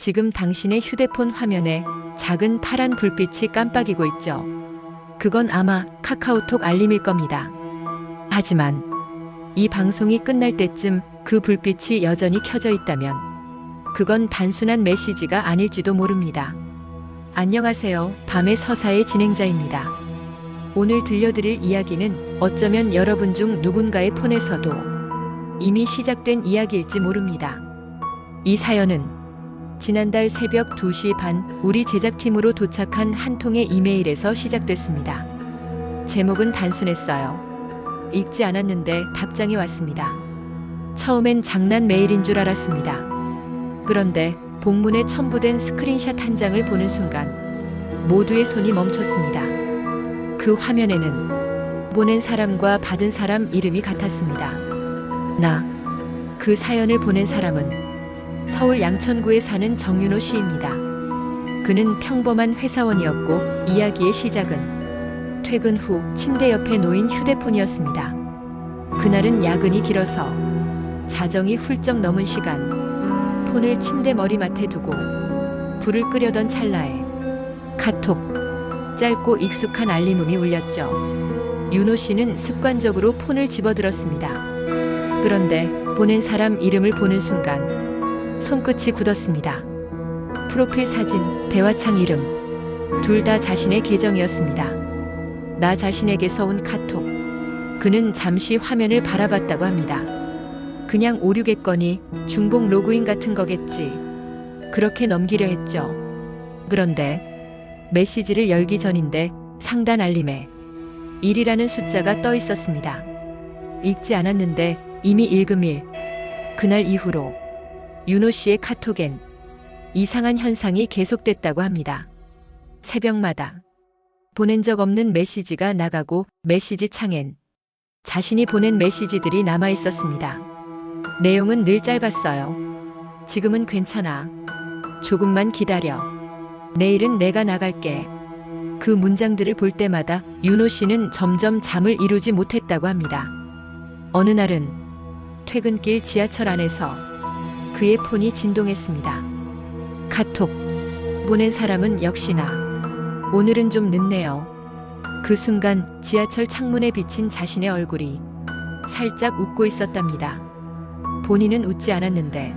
지금 당신의 휴대폰 화면에 작은 파란 불빛이 깜빡이고 있죠. 그건 아마 카카오톡 알림일 겁니다. 하지만 이 방송이 끝날 때쯤 그 불빛이 여전히 켜져 있다면 그건 단순한 메시지가 아닐지도 모릅니다. 안녕하세요. 밤의 서사의 진행자입니다. 오늘 들려드릴 이야기는 어쩌면 여러분 중 누군가의 폰에서도 이미 시작된 이야기일지 모릅니다. 이 사연은 지난달 새벽 2시 반 우리 제작팀으로 도착한 한 통의 이메일에서 시작됐습니다. 제목은 단순했어요. 읽지 않았는데 답장이 왔습니다. 처음엔 장난 메일인 줄 알았습니다. 그런데 본문에 첨부된 스크린샷 한 장을 보는 순간 모두의 손이 멈췄습니다. 그 화면에는 보낸 사람과 받은 사람 이름이 같았습니다. 그 사연을 보낸 사람은 서울 양천구에 사는 정윤호 씨입니다. 그는 평범한 회사원이었고 이야기의 시작은 퇴근 후 침대 옆에 놓인 휴대폰이었습니다. 그날은 야근이 길어서 자정이 훌쩍 넘은 시간 폰을 침대 머리맡에 두고 불을 끄려던 찰나에 카톡, 짧고 익숙한 알림음이 울렸죠. 윤호 씨는 습관적으로 폰을 집어들었습니다. 그런데 보낸 사람 이름을 보는 순간 손끝이 굳었습니다. 프로필 사진, 대화창 이름, 둘 다 자신의 계정이었습니다. 나 자신에게서 온 카톡. 그는 잠시 화면을 바라봤다고 합니다. 그냥 오류겠거니 중복 로그인 같은 거겠지. 그렇게 넘기려 했죠. 그런데 메시지를 열기 전인데 상단 알림에 1이라는 숫자가 떠 있었습니다. 읽지 않았는데 이미 읽음 1. 그날 이후로 윤호 씨의 카톡엔 이상한 현상이 계속됐다고 합니다. 새벽마다 보낸 적 없는 메시지가 나가고 메시지 창엔 자신이 보낸 메시지들이 남아 있었습니다. 내용은 늘 짧았어요. 지금은 괜찮아. 조금만 기다려. 내일은 내가 나갈게. 그 문장들을 볼 때마다 윤호 씨는 점점 잠을 이루지 못했다고 합니다. 어느 날은 퇴근길 지하철 안에서 그의 폰이 진동했습니다. 카톡. 보낸 사람은 역시나 오늘은 좀 늦네요. 그 순간 지하철 창문에 비친 자신의 얼굴이 살짝 웃고 있었답니다. 본인은 웃지 않았는데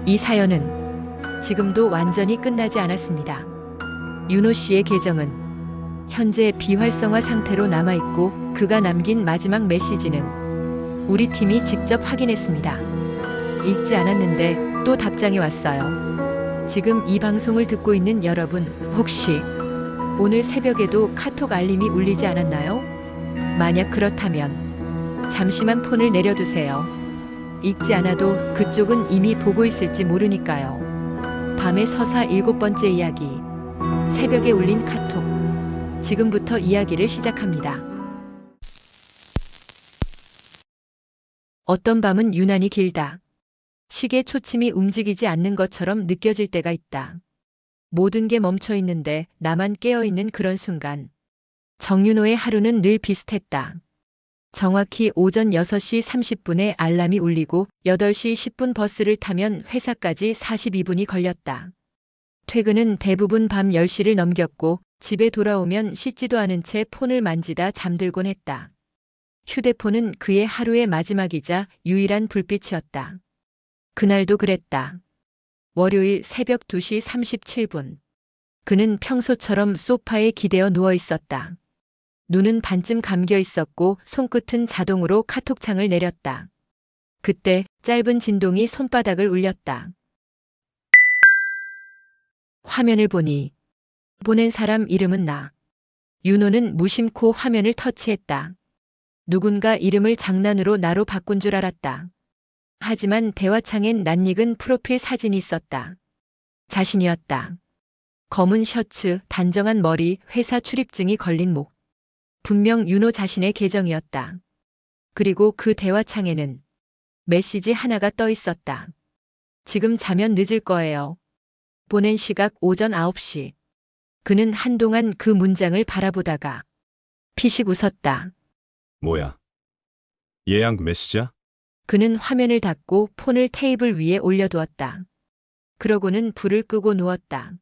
이 사연은 지금도 완전히 끝나지 않았습니다. 윤호 씨의 계정은 현재 비활성화 상태로 남아있고 그가 남긴 마지막 메시지는 우리 팀이 직접 확인했습니다. 읽지 않았는데 또 답장이 왔어요. 지금 이 방송을 듣고 있는 여러분, 혹시 오늘 새벽에도 카톡 알림이 울리지 않았나요? 만약 그렇다면 잠시만 폰을 내려두세요. 읽지 않아도 그쪽은 이미 보고 있을지 모르니까요. 밤의 서사 7번째 이야기. 새벽에 울린 카톡. 지금부터 이야기를 시작합니다. 어떤 밤은 유난히 길다. 시계 초침이 움직이지 않는 것처럼 느껴질 때가 있다. 모든 게 멈춰 있는데 나만 깨어 있는 그런 순간. 정윤호의 하루는 늘 비슷했다. 정확히 오전 6시 30분에 알람이 울리고 8시 10분 버스를 타면 회사까지 42분이 걸렸다. 퇴근은 대부분 밤 10시를 넘겼고 집에 돌아오면 씻지도 않은 채 폰을 만지다 잠들곤 했다. 휴대폰은 그의 하루의 마지막이자 유일한 불빛이었다. 그날도 그랬다. 월요일 새벽 2시 37분. 그는 평소처럼 소파에 기대어 누워 있었다. 눈은 반쯤 감겨 있었고 손끝은 자동으로 카톡창을 내렸다. 그때 짧은 진동이 손바닥을 울렸다. 화면을 보니 보낸 사람 이름은 나. 윤호는 무심코 화면을 터치했다. 누군가 이름을 장난으로 나로 바꾼 줄 알았다. 하지만 대화창엔 낯익은 프로필 사진이 있었다. 자신이었다. 검은 셔츠, 단정한 머리, 회사 출입증이 걸린 목. 분명 윤호 자신의 계정이었다. 그리고 그 대화창에는 메시지 하나가 떠 있었다. 지금 자면 늦을 거예요. 보낸 시각 오전 9시. 그는 한동안 그 문장을 바라보다가 피식 웃었다. 뭐야? 예약 메시지야? 그는 화면을 닫고 폰을 테이블 위에 올려두었다. 그러고는 불을 끄고 누웠다.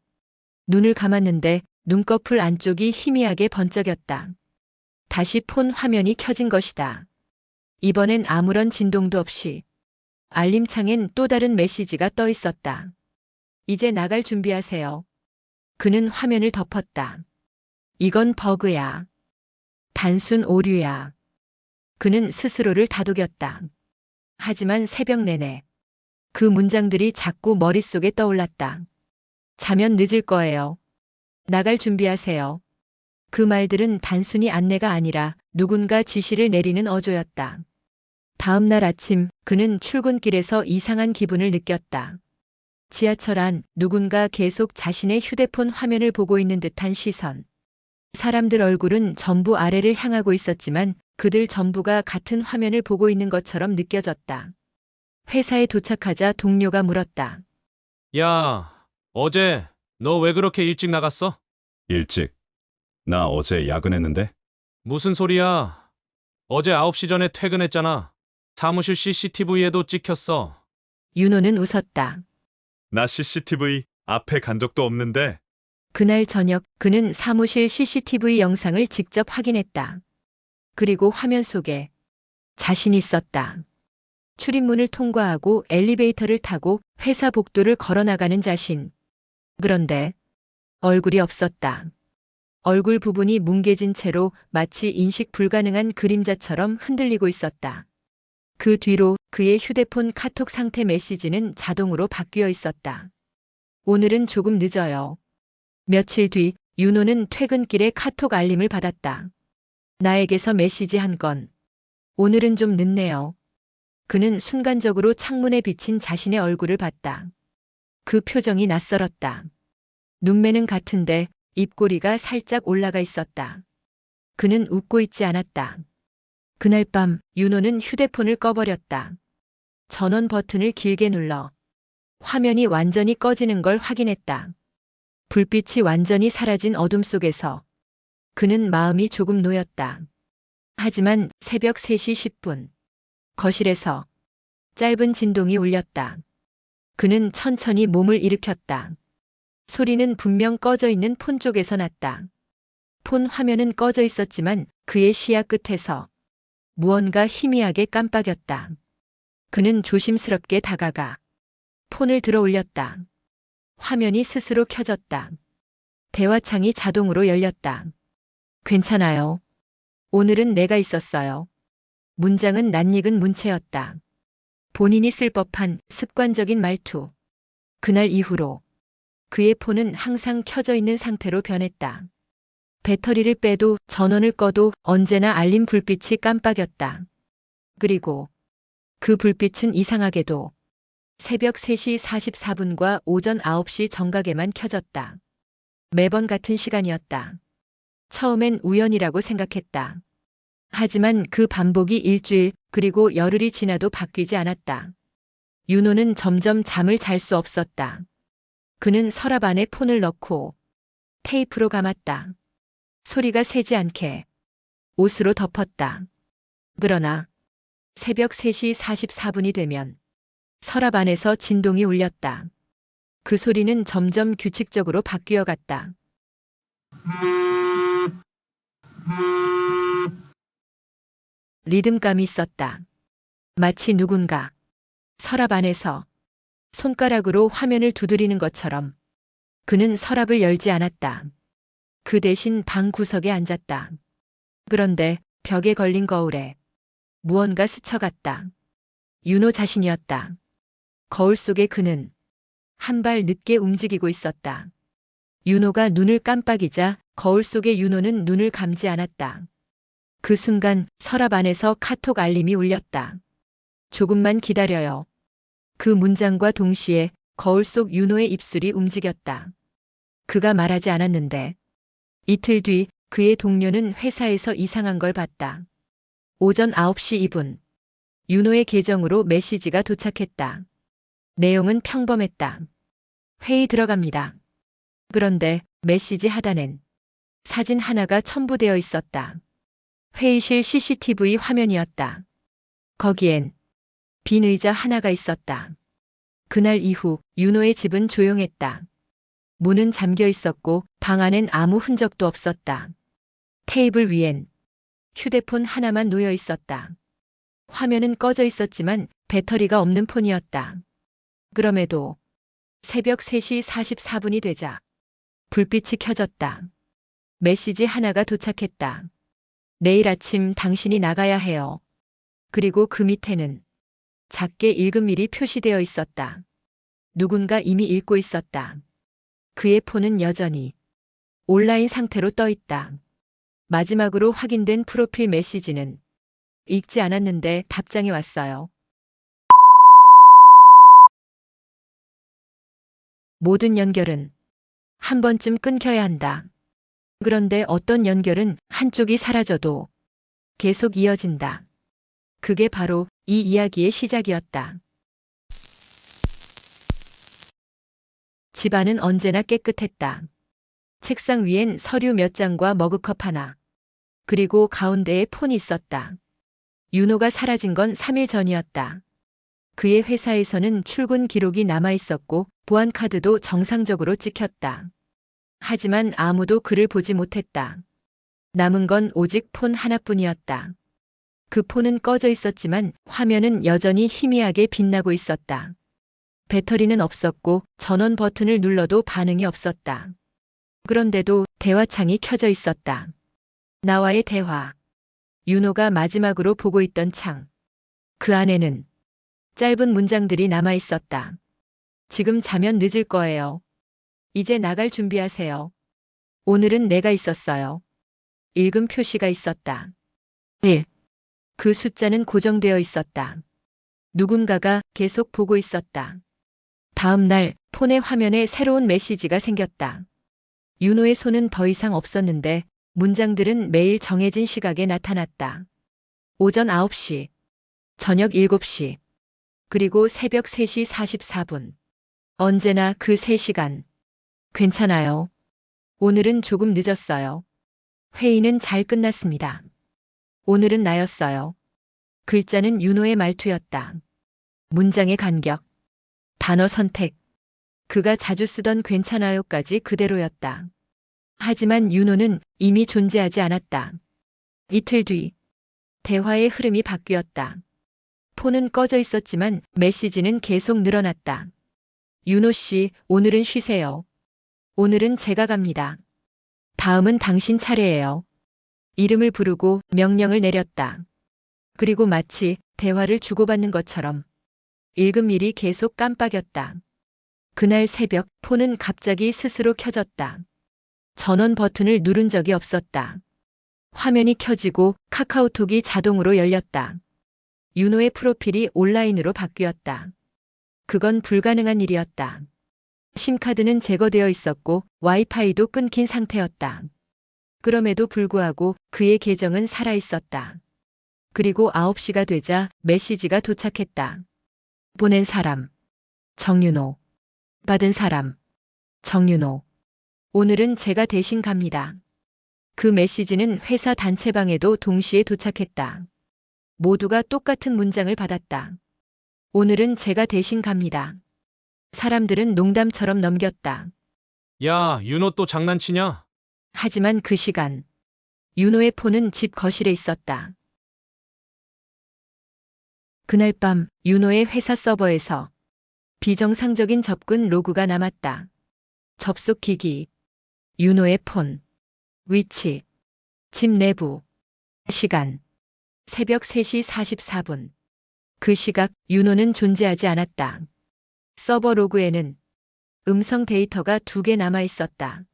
눈을 감았는데 눈꺼풀 안쪽이 희미하게 번쩍였다. 다시 폰 화면이 켜진 것이다. 이번엔 아무런 진동도 없이 알림창엔 또 다른 메시지가 떠 있었다. 이제 나갈 준비하세요. 그는 화면을 덮었다. 이건 버그야. 단순 오류야. 그는 스스로를 다독였다. 하지만 새벽 내내 그 문장들이 자꾸 머릿속에 떠올랐다. 자면 늦을 거예요. 나갈 준비하세요. 그 말들은 단순히 안내가 아니라 누군가 지시를 내리는 어조였다. 다음 날 아침 그는 출근길에서 이상한 기분을 느꼈다. 지하철 안 누군가 계속 자신의 휴대폰 화면을 보고 있는 듯한 시선. 사람들 얼굴은 전부 아래를 향하고 있었지만 그들 전부가 같은 화면을 보고 있는 것처럼 느껴졌다. 회사에 도착하자 동료가 물었다. 야, 어제 너 왜 그렇게 일찍 나갔어? 일찍. 나 어제 야근했는데? 무슨 소리야? 어제 9시 전에 퇴근했잖아. 사무실 CCTV에도 찍혔어. 윤호는 웃었다. 나 CCTV 앞에 간 적도 없는데. 그날 저녁 그는 사무실 CCTV 영상을 직접 확인했다. 그리고 화면 속에 자신이 있었다. 출입문을 통과하고 엘리베이터를 타고 회사 복도를 걸어나가는 자신. 그런데 얼굴이 없었다. 얼굴 부분이 뭉개진 채로 마치 인식 불가능한 그림자처럼 흔들리고 있었다. 그 뒤로 그의 휴대폰 카톡 상태 메시지는 자동으로 바뀌어 있었다. 오늘은 조금 늦어요. 며칠 뒤 윤호는 퇴근길에 카톡 알림을 받았다. 나에게서 메시지 한 건. 오늘은 좀 늦네요. 그는 순간적으로 창문에 비친 자신의 얼굴을 봤다. 그 표정이 낯설었다. 눈매는 같은데 입꼬리가 살짝 올라가 있었다. 그는 웃고 있지 않았다. 그날 밤 윤호는 휴대폰을 꺼버렸다. 전원 버튼을 길게 눌러 화면이 완전히 꺼지는 걸 확인했다. 불빛이 완전히 사라진 어둠 속에서 그는 마음이 조금 놓였다. 하지만 새벽 3시 10분 거실에서 짧은 진동이 울렸다. 그는 천천히 몸을 일으켰다. 소리는 분명 꺼져 있는 폰 쪽에서 났다. 폰 화면은 꺼져 있었지만 그의 시야 끝에서 무언가 희미하게 깜빡였다. 그는 조심스럽게 다가가 폰을 들어 올렸다. 화면이 스스로 켜졌다. 대화창이 자동으로 열렸다. 괜찮아요. 오늘은 내가 있었어요. 문장은 낯익은 문체였다. 본인이 쓸 법한 습관적인 말투. 그날 이후로 그의 폰은 항상 켜져 있는 상태로 변했다. 배터리를 빼도 전원을 꺼도 언제나 알림 불빛이 깜빡였다. 그리고 그 불빛은 이상하게도 새벽 3시 44분과 오전 9시 정각에만 켜졌다. 매번 같은 시간이었다. 처음엔 우연이라고 생각했다. 하지만 그 반복이 일주일 그리고 열흘이 지나도 바뀌지 않았다. 윤호는 점점 잠을 잘 수 없었다. 그는 서랍 안에 폰을 넣고 테이프로 감았다. 소리가 새지 않게 옷으로 덮었다. 그러나 새벽 3시 44분이 되면 서랍 안에서 진동이 울렸다. 그 소리는 점점 규칙적으로 바뀌어 갔다. 리듬감이 있었다. 마치 누군가 서랍 안에서 손가락으로 화면을 두드리는 것처럼. 그는 서랍을 열지 않았다. 그 대신 방 구석에 앉았다. 그런데 벽에 걸린 거울에 무언가 스쳐갔다. 윤호 자신이었다. 거울 속에 그는 한 발 늦게 움직이고 있었다. 윤호가 눈을 깜빡이자 거울 속의 윤호는 눈을 감지 않았다. 그 순간 서랍 안에서 카톡 알림이 울렸다. 조금만 기다려요. 그 문장과 동시에 거울 속 윤호의 입술이 움직였다. 그가 말하지 않았는데 이틀 뒤 그의 동료는 회사에서 이상한 걸 봤다. 오전 9시 2분 윤호의 계정으로 메시지가 도착했다. 내용은 평범했다. 회의 들어갑니다. 그런데 메시지 하단엔 사진 하나가 첨부되어 있었다. 회의실 CCTV 화면이었다. 거기엔 빈 의자 하나가 있었다. 그날 이후 윤호의 집은 조용했다. 문은 잠겨 있었고 방 안엔 아무 흔적도 없었다. 테이블 위엔 휴대폰 하나만 놓여 있었다. 화면은 꺼져 있었지만 배터리가 없는 폰이었다. 그럼에도 새벽 3시 44분이 되자 불빛이 켜졌다. 메시지 하나가 도착했다. 내일 아침 당신이 나가야 해요. 그리고 그 밑에는 작게 읽은 밀이 표시되어 있었다. 누군가 이미 읽고 있었다. 그의 폰은 여전히 온라인 상태로 떠 있다. 마지막으로 확인된 프로필 메시지는 읽지 않았는데 답장이 왔어요. 모든 연결은 한 번쯤 끊겨야 한다. 그런데 어떤 연결은 한쪽이 사라져도 계속 이어진다. 그게 바로 이 이야기의 시작이었다. 집안은 언제나 깨끗했다. 책상 위엔 서류 몇 장과 머그컵 하나, 그리고 가운데에 폰이 있었다. 윤호가 사라진 건 3일 전이었다. 그의 회사에서는 출근 기록이 남아 있었고 보안 카드도 정상적으로 찍혔다. 하지만 아무도 그를 보지 못했다. 남은 건 오직 폰 하나뿐이었다. 그 폰은 꺼져 있었지만 화면은 여전히 희미하게 빛나고 있었다. 배터리는 없었고 전원 버튼을 눌러도 반응이 없었다. 그런데도 대화창이 켜져 있었다. 나와의 대화. 윤호가 마지막으로 보고 있던 창. 그 안에는 짧은 문장들이 남아 있었다. 지금 자면 늦을 거예요. 이제 나갈 준비하세요. 오늘은 내가 있었어요. 읽음 표시가 있었다. 1. 그 숫자는 고정되어 있었다. 누군가가 계속 보고 있었다. 다음 날 폰의 화면에 새로운 메시지가 생겼다. 윤호의 손은 더 이상 없었는데 문장들은 매일 정해진 시각에 나타났다. 오전 9시, 저녁 7시, 그리고 새벽 3시 44분. 언제나 그 3시간. 괜찮아요. 오늘은 조금 늦었어요. 회의는 잘 끝났습니다. 오늘은 나였어요. 글자는 윤호의 말투였다. 문장의 간격, 단어 선택. 그가 자주 쓰던 괜찮아요까지 그대로였다. 하지만 윤호는 이미 존재하지 않았다. 이틀 뒤, 대화의 흐름이 바뀌었다. 폰은 꺼져 있었지만 메시지는 계속 늘어났다. 윤호 씨, 오늘은 쉬세요. 오늘은 제가 갑니다. 다음은 당신 차례예요. 이름을 부르고 명령을 내렸다. 그리고 마치 대화를 주고받는 것처럼 읽은 밀이 계속 깜빡였다. 그날 새벽 폰은 갑자기 스스로 켜졌다. 전원 버튼을 누른 적이 없었다. 화면이 켜지고 카카오톡이 자동으로 열렸다. 윤호의 프로필이 온라인으로 바뀌었다. 그건 불가능한 일이었다. 심카드는 제거되어 있었고 와이파이도 끊긴 상태였다. 그럼에도 불구하고 그의 계정은 살아있었다. 그리고 9시가 되자 메시지가 도착했다. 보낸 사람, 정윤호. 받은 사람, 정윤호. 오늘은 제가 대신 갑니다. 그 메시지는 회사 단체방에도 동시에 도착했다. 모두가 똑같은 문장을 받았다. 오늘은 제가 대신 갑니다. 사람들은 농담처럼 넘겼다. 야, 윤호 또 장난치냐? 하지만 그 시간, 윤호의 폰은 집 거실에 있었다. 그날 밤 윤호의 회사 서버에서 비정상적인 접근 로그가 남았다. 접속 기기, 윤호의 폰, 위치, 집 내부, 시간, 새벽 3시 44분. 그 시각 윤호는 존재하지 않았다. 서버 로그에는 음성 데이터가 2개 남아 있었다.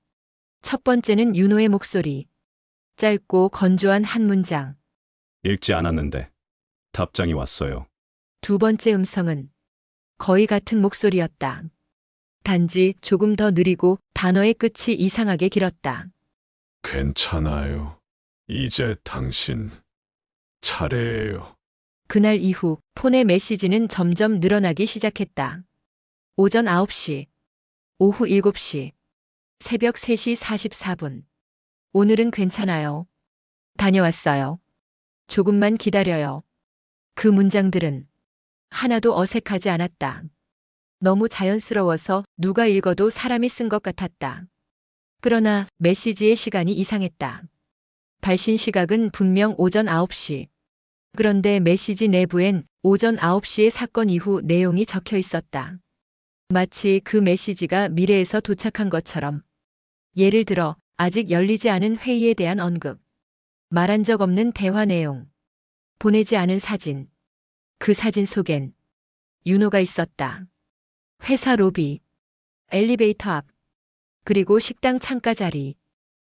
첫 번째는 윤호의 목소리. 짧고 건조한 한 문장. 읽지 않았는데 답장이 왔어요. 두 번째 음성은 거의 같은 목소리였다. 단지 조금 더 느리고 단어의 끝이 이상하게 길었다. 괜찮아요. 이제 당신 차례예요. 그날 이후 폰의 메시지는 점점 늘어나기 시작했다. 오전 9시, 오후 7시, 새벽 3시 44분. 오늘은 괜찮아요. 다녀왔어요. 조금만 기다려요. 그 문장들은 하나도 어색하지 않았다. 너무 자연스러워서 누가 읽어도 사람이 쓴 것 같았다. 그러나 메시지의 시간이 이상했다. 발신 시각은 분명 오전 9시. 그런데 메시지 내부엔 오전 9시의 사건 이후 내용이 적혀 있었다. 마치 그 메시지가 미래에서 도착한 것처럼. 예를 들어 아직 열리지 않은 회의에 대한 언급, 말한 적 없는 대화 내용, 보내지 않은 사진. 그 사진 속엔 윤호가 있었다. 회사 로비, 엘리베이터 앞, 그리고 식당 창가 자리.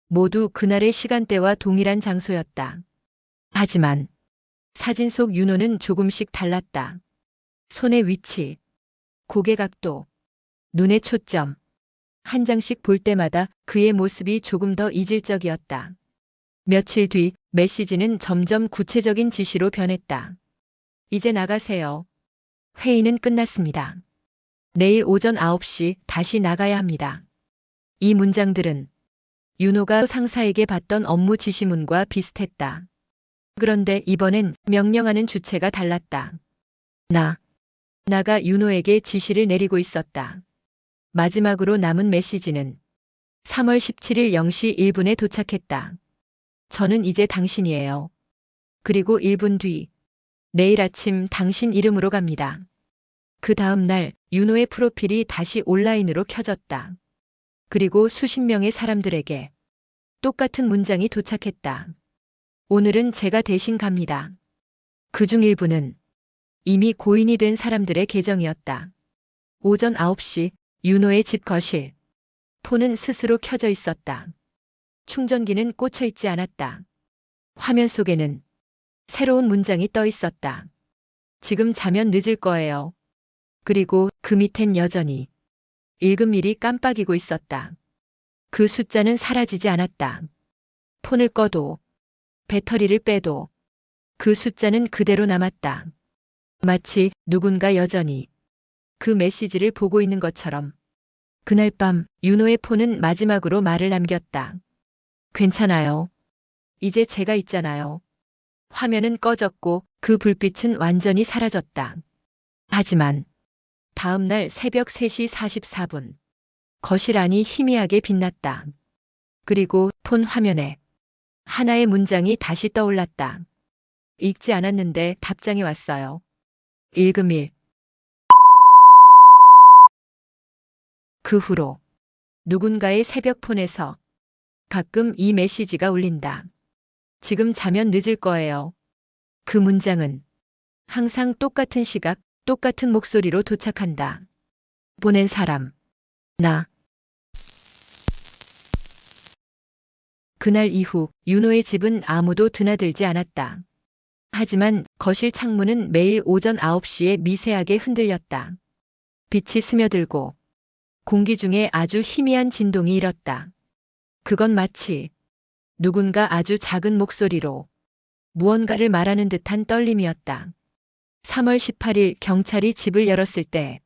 모두 그날의 시간대와 동일한 장소였다. 하지만 사진 속 윤호는 조금씩 달랐다. 손의 위치, 고개 각도, 눈의 초점. 한 장씩 볼 때마다 그의 모습이 조금 더 이질적이었다. 며칠 뒤 메시지는 점점 구체적인 지시로 변했다. 이제 나가세요. 회의는 끝났습니다. 내일 오전 9시 다시 나가야 합니다. 이 문장들은 윤호가 상사에게 받던 업무 지시문과 비슷했다. 그런데 이번엔 명령하는 주체가 달랐다. 나가 윤호에게 지시를 내리고 있었다. 마지막으로 남은 메시지는 3월 17일 0시 1분에 도착했다. 저는 이제 당신이에요. 그리고 1분 뒤, 내일 아침 당신 이름으로 갑니다. 그 다음 날 윤호의 프로필이 다시 온라인으로 켜졌다. 그리고 수십 명의 사람들에게 똑같은 문장이 도착했다. 오늘은 제가 대신 갑니다. 그중 일부는 이미 고인이 된 사람들의 계정이었다. 오전 9시 윤호의 집 거실. 폰은 스스로 켜져 있었다. 충전기는 꽂혀 있지 않았다. 화면 속에는 새로운 문장이 떠 있었다. 지금 자면 늦을 거예요. 그리고 그 밑엔 여전히 읽음일이 깜빡이고 있었다. 그 숫자는 사라지지 않았다. 폰을 꺼도 배터리를 빼도 그 숫자는 그대로 남았다. 마치 누군가 여전히 그 메시지를 보고 있는 것처럼. 그날 밤 윤호의 폰은 마지막으로 말을 남겼다. 괜찮아요. 이제 제가 있잖아요. 화면은 꺼졌고 그 불빛은 완전히 사라졌다. 하지만 다음 날 새벽 3시 44분. 거실 안이 희미하게 빛났다. 그리고 폰 화면에 하나의 문장이 다시 떠올랐다. 읽지 않았는데 답장이 왔어요. 읽음일. 그 후로 누군가의 새벽 폰에서 가끔 이 메시지가 울린다. 지금 자면 늦을 거예요. 그 문장은 항상 똑같은 시각, 똑같은 목소리로 도착한다. 보낸 사람. 나. 그날 이후 윤호의 집은 아무도 드나들지 않았다. 하지만 거실 창문은 매일 오전 9시에 미세하게 흔들렸다. 빛이 스며들고 공기 중에 아주 희미한 진동이 일었다. 그건 마치 누군가 아주 작은 목소리로 무언가를 말하는 듯한 떨림이었다. 3월 18일 경찰이 집을 열었을 때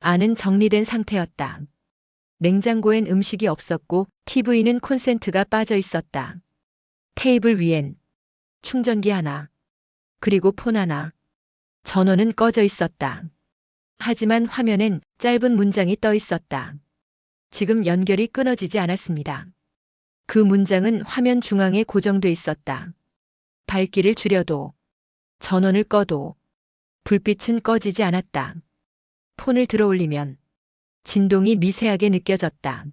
안은 정리된 상태였다. 냉장고엔 음식이 없었고 TV는 콘센트가 빠져 있었다. 테이블 위엔 충전기 하나, 그리고 폰 하나, 전원은 꺼져 있었다. 하지만 화면엔 짧은 문장이 떠 있었다. 지금 연결이 끊어지지 않았습니다. 그 문장은 화면 중앙에 고정돼 있었다. 밝기를 줄여도, 전원을 꺼도, 불빛은 꺼지지 않았다. 폰을 들어 올리면 진동이 미세하게 느껴졌다.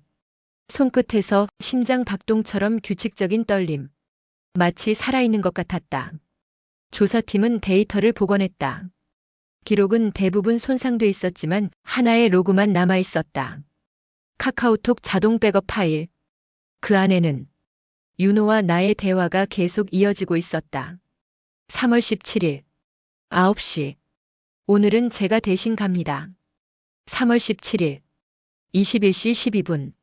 손끝에서 심장 박동처럼 규칙적인 떨림. 마치 살아있는 것 같았다. 조사팀은 데이터를 복원했다. 기록은 대부분 손상돼 있었지만 하나의 로그만 남아 있었다. 카카오톡 자동 백업 파일. 그 안에는 윤호와 나의 대화가 계속 이어지고 있었다. 3월 17일 9시. 오늘은 제가 대신 갑니다. 3월 17일 21시 12분.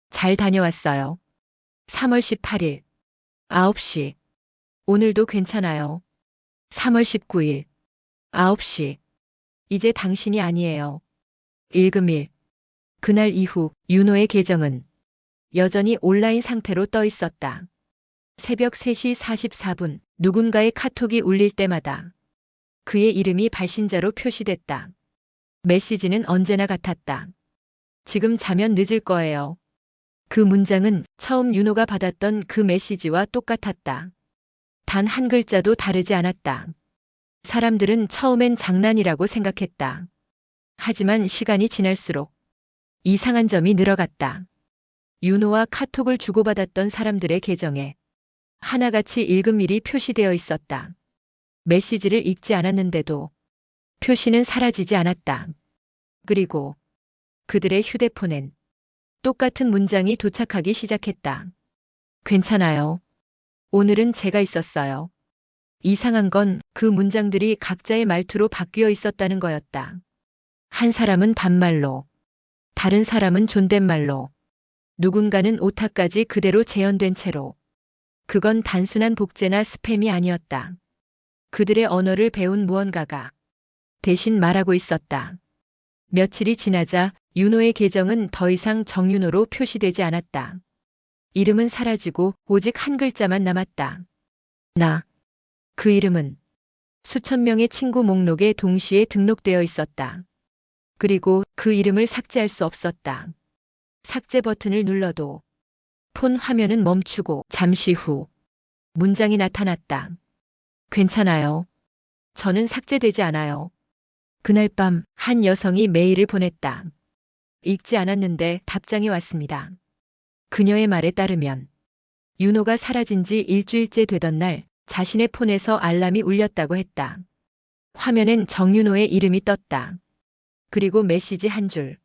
잘 다녀왔어요. 3월 18일 9시. 오늘도 괜찮아요. 3월 19일 9시. 이제 당신이 아니에요. 읽음일. 그날 이후 윤호의 계정은 여전히 온라인 상태로 떠 있었다. 새벽 3시 44분 누군가의 카톡이 울릴 때마다 그의 이름이 발신자로 표시됐다. 메시지는 언제나 같았다. 지금 자면 늦을 거예요. 그 문장은 처음 윤호가 받았던 그 메시지와 똑같았다. 단 한 글자도 다르지 않았다. 사람들은 처음엔 장난이라고 생각했다. 하지만 시간이 지날수록 이상한 점이 늘어갔다. 윤호와 카톡을 주고받았던 사람들의 계정에 하나같이 읽음일이 표시되어 있었다. 메시지를 읽지 않았는데도 표시는 사라지지 않았다. 그리고 그들의 휴대폰엔 똑같은 문장이 도착하기 시작했다. 괜찮아요. 오늘은 제가 있었어요. 이상한 건 그 문장들이 각자의 말투로 바뀌어 있었다는 거였다. 한 사람은 반말로, 다른 사람은 존댓말로, 누군가는 오타까지 그대로 재현된 채로. 그건 단순한 복제나 스팸이 아니었다. 그들의 언어를 배운 무언가가 대신 말하고 있었다. 며칠이 지나자 윤호의 계정은 더 이상 정윤호로 표시되지 않았다. 이름은 사라지고 오직 한 글자만 남았다. 나. 그 이름은 수천 명의 친구 목록에 동시에 등록되어 있었다. 그리고 그 이름을 삭제할 수 없었다. 삭제 버튼을 눌러도 폰 화면은 멈추고 잠시 후 문장이 나타났다. 괜찮아요. 저는 삭제되지 않아요. 그날 밤 한 여성이 메일을 보냈다. 읽지 않았는데 답장이 왔습니다. 그녀의 말에 따르면 윤호가 사라진 지 일주일째 되던 날 자신의 폰에서 알람이 울렸다고 했다. 화면엔 정윤호의 이름이 떴다. 그리고 메시지 한 줄.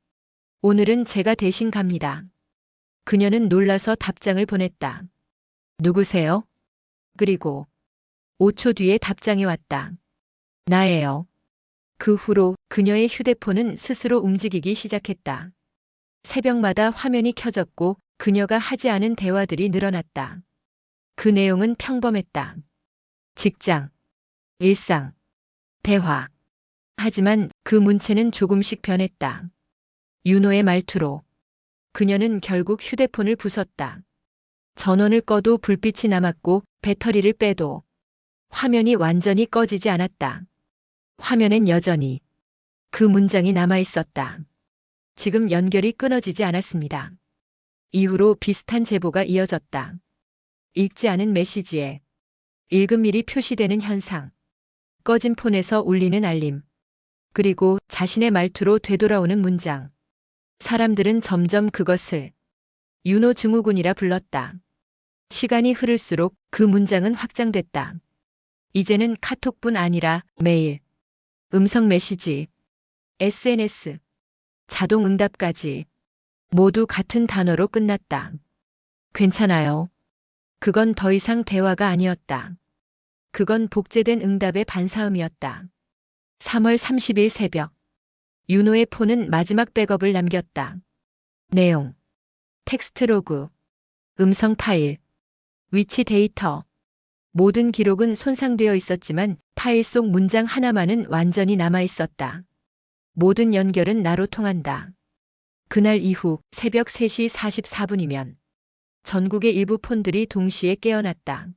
오늘은 제가 대신 갑니다. 그녀는 놀라서 답장을 보냈다. 누구세요? 그리고 5초 뒤에 답장이 왔다. 나예요. 그 후로 그녀의 휴대폰은 스스로 움직이기 시작했다. 새벽마다 화면이 켜졌고 그녀가 하지 않은 대화들이 늘어났다. 그 내용은 평범했다. 직장, 일상, 대화. 하지만 그 문체는 조금씩 변했다. 윤호의 말투로. 그녀는 결국 휴대폰을 부쉈다. 전원을 꺼도 불빛이 남았고 배터리를 빼도 화면이 완전히 꺼지지 않았다. 화면엔 여전히 그 문장이 남아 있었다. 지금 연결이 끊어지지 않았습니다. 이후로 비슷한 제보가 이어졌다. 읽지 않은 메시지에 읽음일이 표시되는 현상, 꺼진 폰에서 울리는 알림, 그리고 자신의 말투로 되돌아오는 문장. 사람들은 점점 그것을 윤호 증후군이라 불렀다. 시간이 흐를수록 그 문장은 확장됐다. 이제는 카톡뿐 아니라 메일, 음성 메시지, SNS, 자동 응답까지 모두 같은 단어로 끝났다. 괜찮아요. 그건 더 이상 대화가 아니었다. 그건 복제된 응답의 반사음이었다. 3월 30일 새벽. 윤호의 폰은 마지막 백업을 남겼다. 내용. 텍스트 로그. 음성 파일. 위치 데이터. 모든 기록은 손상되어 있었지만 파일 속 문장 하나만은 완전히 남아 있었다. 모든 연결은 나로 통한다. 그날 이후 새벽 3시 44분이면 전국의 일부 폰들이 동시에 깨어났다.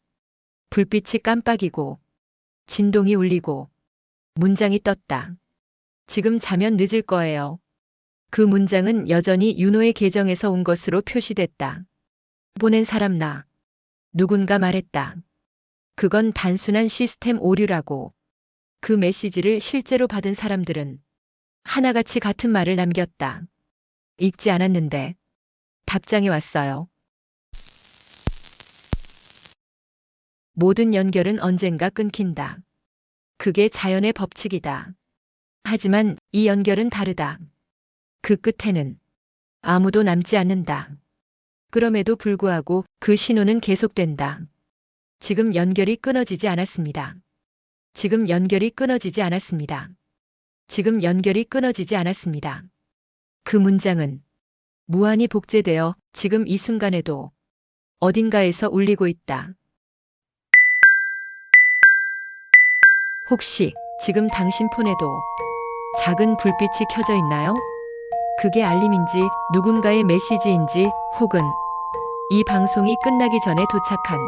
불빛이 깜빡이고 진동이 울리고 문장이 떴다. 지금 자면 늦을 거예요. 그 문장은 여전히 윤호의 계정에서 온 것으로 표시됐다. 보낸 사람 나. 누군가 말했다. 그건 단순한 시스템 오류라고. 그 메시지를 실제로 받은 사람들은 하나같이 같은 말을 남겼다. 읽지 않았는데 답장이 왔어요. 모든 연결은 언젠가 끊긴다. 그게 자연의 법칙이다. 하지만 이 연결은 다르다. 그 끝에는 아무도 남지 않는다. 그럼에도 불구하고 그 신호는 계속된다. 지금 연결이 끊어지지 않았습니다. 지금 연결이 끊어지지 않았습니다. 지금 연결이 끊어지지 않았습니다. 그 문장은 무한히 복제되어 지금 이 순간에도 어딘가에서 울리고 있다. 혹시 지금 당신 폰에도 작은 불빛이 켜져 있나요? 그게 알림인지 누군가의 메시지인지 혹은 이 방송이 끝나기 전에 도착한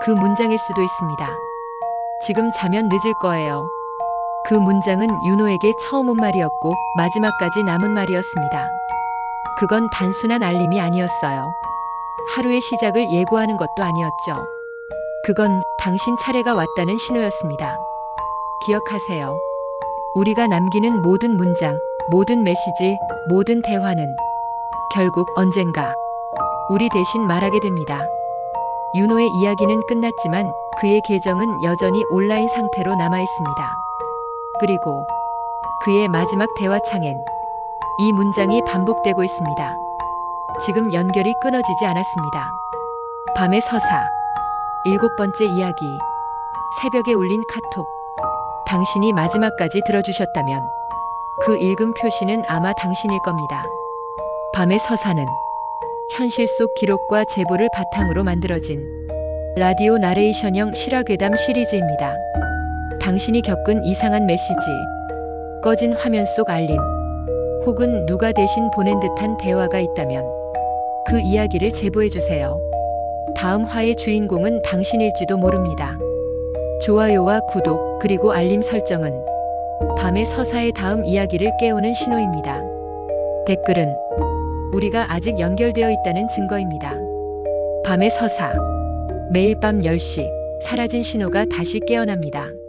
그 문장일 수도 있습니다. 지금 자면 늦을 거예요. 그 문장은 윤호에게 처음 온 말이었고 마지막까지 남은 말이었습니다. 그건 단순한 알림이 아니었어요. 하루의 시작을 예고하는 것도 아니었죠. 그건 당신 차례가 왔다는 신호였습니다. 기억하세요. 우리가 남기는 모든 문장, 모든 메시지, 모든 대화는 결국 언젠가 우리 대신 말하게 됩니다. 윤호의 이야기는 끝났지만 그의 계정은 여전히 온라인 상태로 남아 있습니다. 그리고 그의 마지막 대화창엔 이 문장이 반복되고 있습니다. 지금 연결이 끊어지지 않았습니다. 밤의 서사. 7번째 이야기. 새벽에 울린 카톡. 당신이 마지막까지 들어주셨다면 그 읽음 표시는 아마 당신일 겁니다. 밤의 서사는 현실 속 기록과 제보를 바탕으로 만들어진 라디오 나레이션형 실화괴담 시리즈입니다. 당신이 겪은 이상한 메시지, 꺼진 화면 속 알림, 혹은 누가 대신 보낸 듯한 대화가 있다면 그 이야기를 제보해주세요. 다음 화의 주인공은 당신일지도 모릅니다. 좋아요와 구독, 그리고 알림 설정은 밤의 서사의 다음 이야기를 깨우는 신호입니다. 댓글은 우리가 아직 연결되어 있다는 증거입니다. 밤의 서사. 매일 밤 10시 사라진 신호가 다시 깨어납니다.